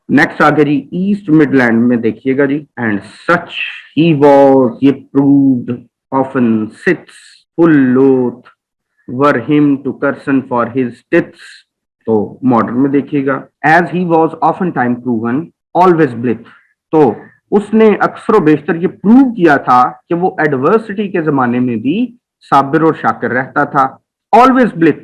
Next आगे जी east Midland में देखिएगा जी, and such he was ye proved often sithes full loath were him to cursen for his tithes. तो modern में देखिएगा, as he was often time proven always blithe. तो उसने अक्सर बेशतर ये प्रूव किया था कि वो एडवर्सिटी के जमाने में भी साबिर और शाकिर रहता था। ऑलवेज ब्लिथ,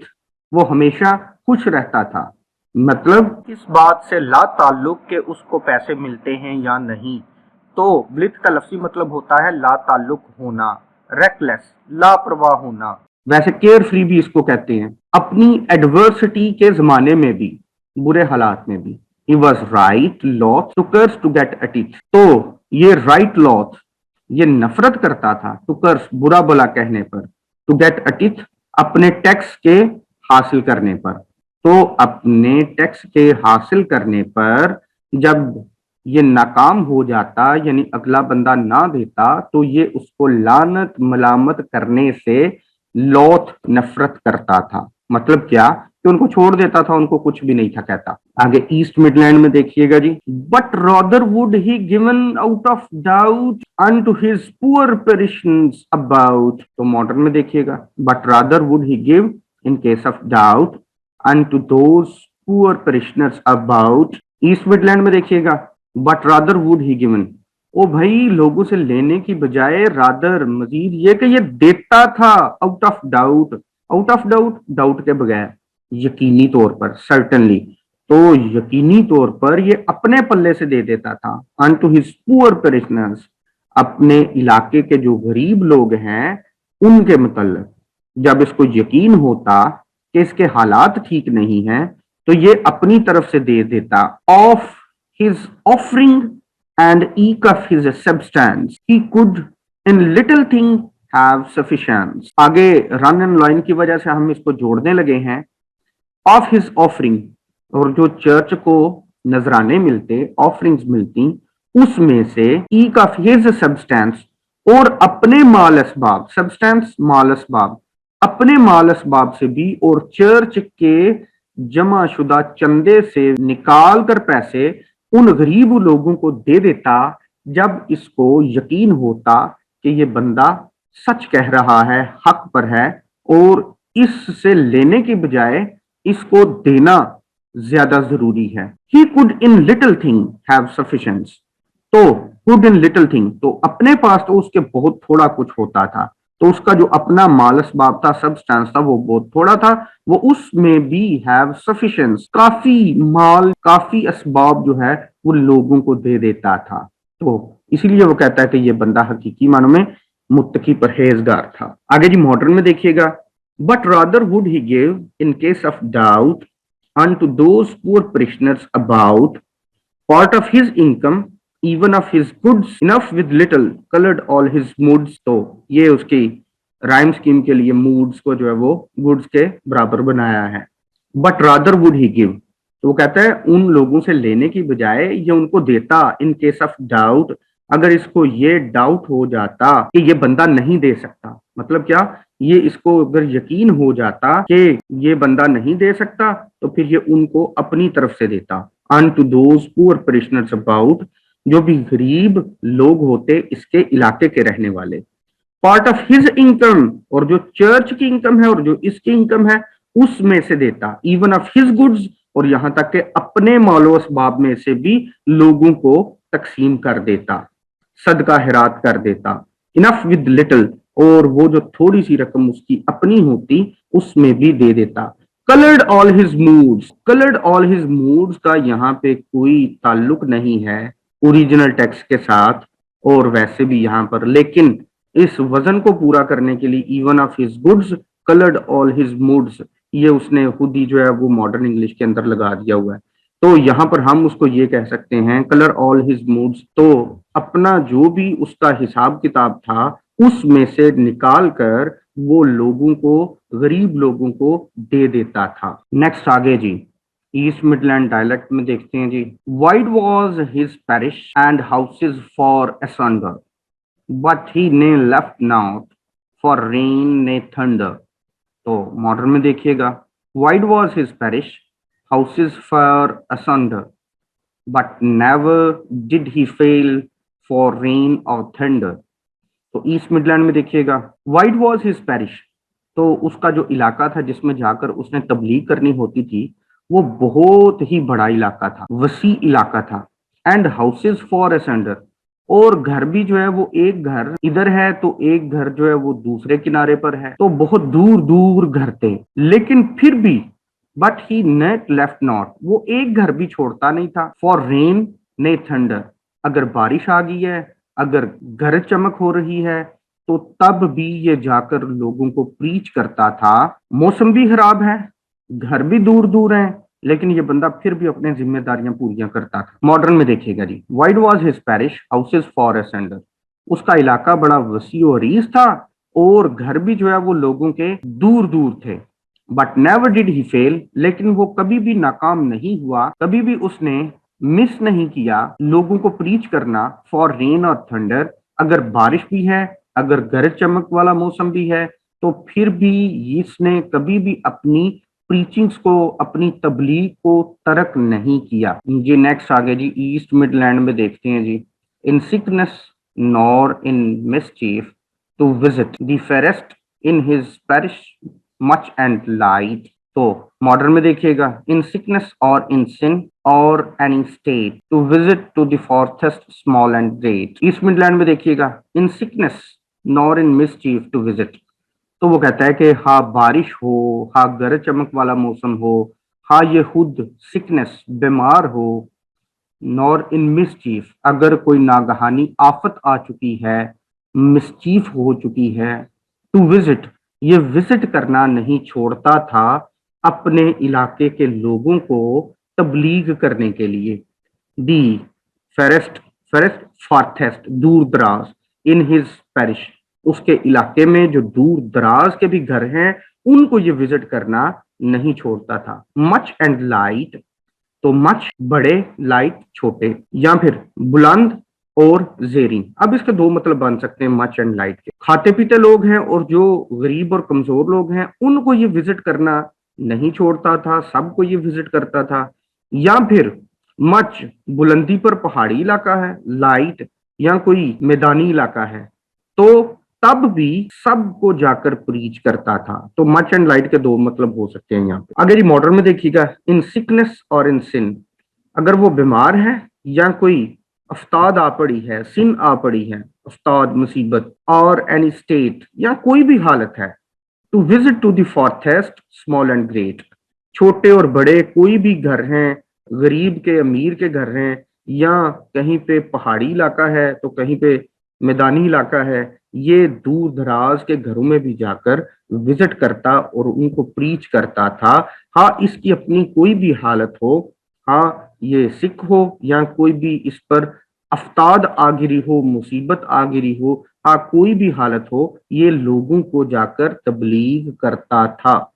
वो हमेशा खुश रहता था। मतलब इस बात से ला ताल्लुक के उसको पैसे मिलते हैं या नहीं। तो ब्लिथ का लफ्जी मतलब होता है ला ताल्लुक होना, रेकलेस, लापरवाह होना। वैसे केयर फ्री भी इसको कहते हैं। अपनी एडवर्सिटी के जमाने में भी, बुरे हालात में भी, he was right loath to curse to get a tithe. तो ये राइट लॉथ, ये नफरत करता था, टू कर्स बुरा भला कहने पर, टू गेट अ टीच अपने टैक्स के हासिल करने पर। तो अपने टैक्स के हासिल करने पर जब ये नाकाम हो जाता, यानी अगला बंदा ना देता, तो ये उसको लानत मलामत करने से लौथ नफरत करता था। मतलब क्या कि उनको छोड़ देता था, उनको कुछ भी नहीं था कहता। आगे ईस्ट मिडलैंड में देखिएगा जी, but rather would he given out of doubt unto his poor parishioners about। तो मॉडर्न में देखिएगा, but rather would he give in case of doubt unto those poor parishioners about। East Midland में देखिएगा, but rather would he given, ओ भाई लोगों से लेने की बजाय रादर मजीद ये कि ये देता था out of doubt. Out of doubt, doubt के बगैर, यकीनी तौर पर, सर्टनली। तो यकीनी तौर पर ये अपने पल्ले से दे देता था unto his poor parishioners, अपने इलाके के जो गरीब लोग हैं उनके मतलब। जब इसको यकीन होता कि इसके हालात ठीक नहीं है, तो ये अपनी तरफ से दे देता। Of his offering and eke of his substance he could in little thing have sufficience. आगे रन एंड लाइन की वजह से हम इसको जोड़ने लगे हैं। ऑफ हिज ऑफरिंग, और जो चर्च को नजराने मिलते, ऑफरिंग्स मिलती, उसमें से ईक ऑफ हिज सब्सटेंस, और अपने माल असबाब, सब्सटेंस माल असबाब, अपने माल असबाब से भी, और चर्च के जमा शुदा चंदे से निकाल कर पैसे उन गरीब लोगों को दे देता जब इसको यकीन होता कि ये बंदा सच कह रहा है, हक पर है, और इससे लेने की बजाय इसको देना ज्यादा जरूरी है। He could in little thing have sufficience. तो कुड इन लिटिल थिंग, तो अपने पास तो उसके बहुत थोड़ा कुछ होता था, तो उसका जो अपना माल असबाब था, सब्सटेंस था, वो बहुत थोड़ा था। वो उसमें भी हैव सफिशिएंस, काफी माल, काफी असबाब जो है वो लोगों को दे देता था। तो इसीलिए वो कहता है कि ये बंदा हकीकी मानों में मुत्तकी परहेजगार था। आगे जी मॉडर्न में देखिएगा, but rather would he give in case of doubt unto those poor parishioners about part of his income, even of his goods enough with little colored all his moods। तो ये उसकी राइम स्कीम के लिए moods को जो है वो goods के बराबर बनाया है। But rather would he give, तो वो कहता है उन लोगों से लेने की बजाय ये उनको देता इन केस ऑफ डाउट, अगर इसको ये डाउट हो जाता कि ये बंदा नहीं दे सकता। मतलब क्या, ये इसको अगर यकीन हो जाता कि ये बंदा नहीं दे सकता, तो फिर ये उनको अपनी तरफ से देता। unto those poor parishioners about, जो भी गरीब लोग होते इसके इलाके के रहने वाले। पार्ट ऑफ हिज इनकम, और जो चर्च की इनकम है और जो इसकी इनकम है उसमें से देता। इवन ऑफ हिज गुड्स, और यहां तक के अपने मालो असबाब में से भी लोगों को तकसीम कर देता, सदका हिरात कर देता। इनफ विद लिटिल, और वो जो थोड़ी सी रकम उसकी अपनी होती उसमें भी दे देता। Coloured all his moods, coloured all his moods का यहाँ पे कोई ताल्लुक नहीं है ओरिजिनल टेक्स्ट के साथ, और वैसे भी यहाँ पर, लेकिन इस वजन को पूरा करने के लिए even of his goods coloured all his moods, ये उसने खुद ही जो है वो मॉडर्न इंग्लिश के अंदर लगा दिया हुआ है। तो यहाँ पर हम उसको ये कह सकते हैं कलर ऑल हिज मूड्स, तो अपना जो भी उसका हिसाब किताब था उसमें से निकाल कर वो लोगों को, गरीब लोगों को दे देता था। नेक्स्ट आगे जी ईस्ट मिडलैंड डायलेक्ट में देखते हैं जी, wide was his parish and houses far asunder but he ne left not for rain ne thunder. तो मॉडर्न में देखिएगा, wide was his parish, houses far asunder, but never did he fail for rain or thunder. तो east Midland में देखिएगा, wide was his parish, तो उसका जो इलाका था जिसमें जाकर उसने तबलीग करनी होती थी वो बहुत ही बड़ा इलाका था, वसी इलाका था। एंड हाउसेज फॉर असेंडर, और घर भी जो है वो एक घर इधर है तो एक घर जो है वो दूसरे किनारे पर है, तो बहुत दूर दूर घर थे। लेकिन फिर भी but he net left not, वो एक घर भी छोड़ता नहीं था। फॉर रेन ने थंडर, अगर बारिश आ गई है, अगर गरज चमक हो रही है, तो तब भी ये जाकर लोगों को प्रीच करता था। मौसम भी खराब है, घर भी दूर दूर हैं, लेकिन ये बंदा फिर भी अपनी जिम्मेदारियां पूरियां करता था। मॉडर्न में देखिएगा जी, wide was his parish, houses far asunder, उसका इलाका बड़ा वसी और रीस था और घर भी जो है वो लोगों के दूर दूर थे। But never did he fail, लेकिन वो कभी भी नाकाम नहीं हुआ, कभी भी उसने मिस नहीं किया लोगों को प्रीच करना। फॉर रेन और थंडर, अगर बारिश भी है, अगर गरज चमक वाला मौसम भी है, तो फिर भी इसने कभी भी अपनी प्रीचिंग्स को, अपनी तबलीग को तर्क नहीं किया। जी नेक्स्ट आगे जी, ईस्ट मिडलैंड में देखते हैं जी, in sickness nor in mischief to visit the ferrest in his parish much and lite. तो मॉडर्न में देखिएगा, इन सिकनेस और इन सिन और any state to visit to the forest small and great. East Midland में देखिएगा, in sickness nor in mischief to visit, तो वो कहता है कि हाँ बारिश हो, हाँ गरज चमक वाला मौसम हो, हाँ ये खुद सिकनेस बीमार हो, नॉर इन मिसचीफ, अगर कोई नागहानी आफत आ चुकी है, मिसचीफ हो चुकी है, टू विजिट, ये विजिट करना नहीं छोड़ता था अपने इलाके के लोगों को तबलीग करने के लिए। दी फेरेस्ट, फेरेस्ट फार्थेस्ट, दूर दराज, इन हिज पैरिश, उसके इलाके में जो दूर दराज के भी घर हैं उनको ये विजिट करना नहीं छोड़ता था। मच एंड लाइट, तो मच बड़े, लाइट छोटे, या फिर बुलंद और जेरी। अब इसके दो मतलब बन सकते हैं मच एंड लाइट के। खाते पीते लोग हैं और जो गरीब और कमजोर लोग हैं उनको ये विजिट करना नहीं छोड़ता था, सबको ये विजिट करता था। या फिर मच बुलंदी पर पहाड़ी इलाका है, लाइट या कोई मैदानी इलाका है, तो तब भी सबको जाकर प्रीच करता था। तो मच एंड लाइट के दो मतलब हो सकते हैं यहाँ पे। अगर ये मॉडर्न में देखिएगा, इन सिकनेस और इन सिन, अगर वो बीमार है या कोई अफ्ताद आ पड़ी है, सिन आ पड़ी है, अफ्ताद मुसीबत, और एनी स्टेट, या कोई भी हालत है, to visit to the forest small and great, छोटे और बड़े कोई भी घर हैं, गरीब के अमीर के घर हैं, या कहीं पे पहाड़ी इलाका है तो कहीं पे मैदानी इलाका है, ये दूर दराज के घरों में भी जाकर विजिट करता और उनको प्रीच करता था। हाँ इसकी अपनी कोई भी हालत हो, हाँ ये सिख हो या कोई भी इस पर अफ्ताद आगिरी हो, मुसीबत आगिरी हो, हाँ कोई भी हालत हो, ये लोगों को जाकर तबलीग करता था।